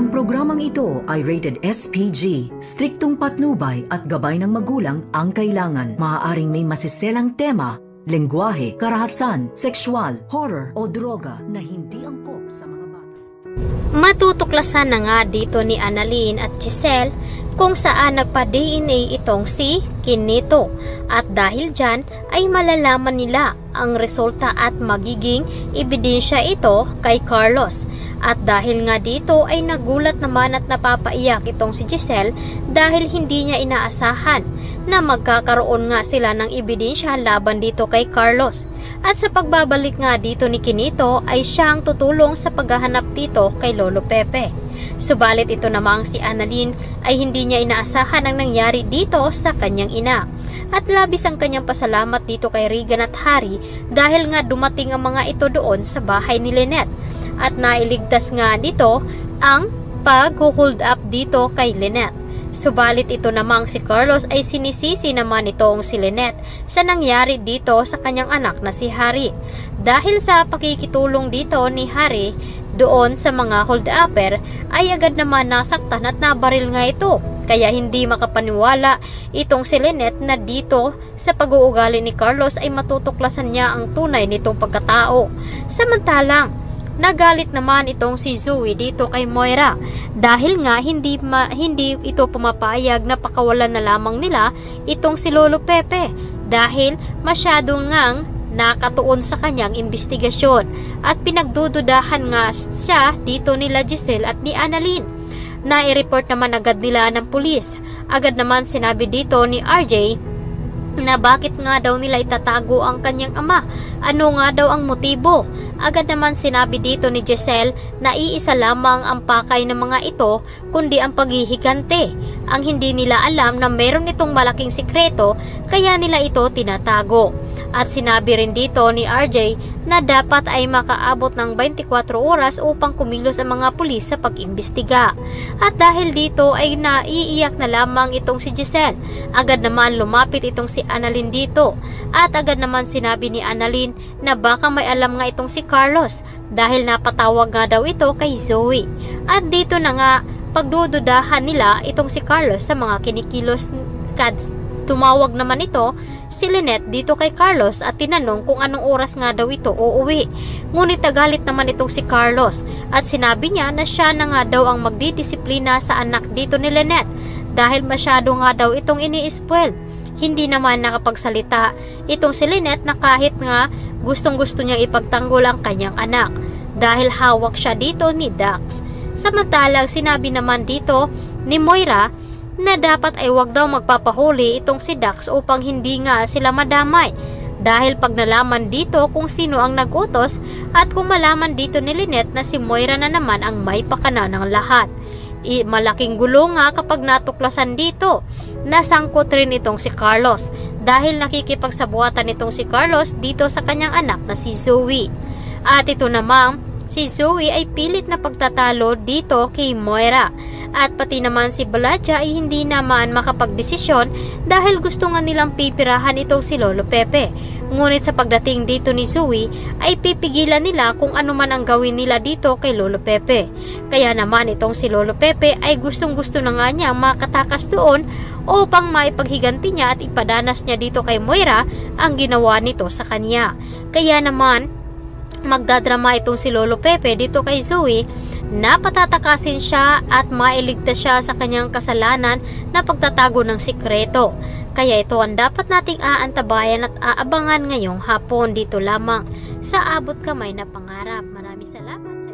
Ang programang ito ay rated SPG. Striktong patnubay at gabay ng magulang ang kailangan. Maaaring may masiselang tema, lengguwahe, karahasan, sexual, horror o droga na hindi angkop sa mga bata. Matutuklasan na nga dito ni Annalyn at Giselle kung saan nagpa-DNA itong si Kinito, at dahil dyan ay malalaman nila ang resulta at magiging ebidensya ito kay Carlos. At dahil nga dito ay nagulat naman at napapaiyak itong si Giselle dahil hindi niya inaasahan na magkakaroon nga sila ng ebidensya laban dito kay Carlos. At sa pagbabalik nga dito ni Kinito ay siya ang tutulong sa paghahanap dito kay Lolo Pepe. Subalit ito namang si Annalyn ay hindi niya inaasahan ang nangyari dito sa kanyang ina. At labis ang kanyang pasalamat dito kay Regan at Harry dahil nga dumating ang mga ito doon sa bahay ni Lynette. At nailigtas nga dito ang pag-hold up dito kay Lynette. Subalit ito namang si Carlos ay sinisisi naman itong si Lynette sa nangyari dito sa kanyang anak na si Harry. Dahil sa pakikitulong dito ni Harry doon sa mga hold-upper ay agad naman nasaktan at nabaril nga ito. Kaya hindi makapaniwala itong si Lynette na dito sa pag-uugali ni Carlos ay matutuklasan niya ang tunay nitong pagkatao. Samantalang nagalit naman itong si Zoe dito kay Moira dahil nga hindi ito pumapayag na pakawalan na lamang nila itong si Lolo Pepe dahil masyadong ngang nakatuon sa kanyang investigasyon at pinagdududahan nga siya dito nila Giselle at ni Annalyn. Nai-report naman agad nila ng pulis. Agad naman sinabi dito ni RJ na bakit nga daw nila itatago ang kanyang ama. Ano nga daw ang motibo? Agad naman sinabi dito ni Giselle na iisa lamang ang pakay ng mga ito kundi ang paghihigante. Ang hindi nila alam na meron itong malaking sikreto kaya nila ito tinatago. At sinabi rin dito ni RJ na dapat ay makaabot ng 24 oras upang kumilos ang mga pulis sa pag-imbestiga. At dahil dito ay naiiyak na lamang itong si Giselle. Agad naman lumapit itong si Annalyn dito. At agad naman sinabi ni Annalyn na baka may alam nga itong si Carlos dahil napatawag nga daw ito kay Zoe. At dito na nga pagdududahan nila itong si Carlos sa mga kinikilos kads. Tumawag naman ito si Lynette dito kay Carlos at tinanong kung anong oras nga daw ito uuwi. Ngunit nagalit naman itong si Carlos at sinabi niya na siya na nga daw ang magdidisiplina sa anak dito ni Lynette dahil masyado nga daw itong ini-spoil. Hindi naman nakapagsalita itong si Lynette na kahit nga gustong-gusto niyang ipagtanggol ang kanyang anak dahil hawak siya dito ni Dax. Samantalang sinabi naman dito ni Moira na dapat ay wag daw magpapahuli itong si Dax upang hindi nga sila madamay dahil pag nalaman dito kung sino ang nagutos at kung malaman dito ni Lynette na si Moira na naman ang may pakana ng lahat. Malaking gulo nga kapag natuklasan dito. Nasangkot rin itong si Carlos dahil nakikipagsabuatan itong si Carlos dito sa kanyang anak na si Zoe. At ito namang si Zoe ay pilit na pagtatalo dito kay Moira. At pati naman si Balaja ay hindi naman makapagdesisyon dahil gusto nga nilang pipirahan itong si Lolo Pepe. Ngunit sa pagdating dito ni Zoe ay pipigilan nila kung ano man ang gawin nila dito kay Lolo Pepe. Kaya naman itong si Lolo Pepe ay gustong-gusto na nga niya makatakas doon upang maipaghiganti niya at ipadanas niya dito kay Moira ang ginawa nito sa kanya. Kaya naman magdadrama itong si Lolo Pepe dito kay Zoe na patatakasin siya at mailigtas siya sa kanyang kasalanan na pagtatago ng sikreto. Kaya ito ang dapat nating aantabayan at aabangan ngayong hapon dito lamang sa Abot Kamay na Pangarap. Maraming salamat sa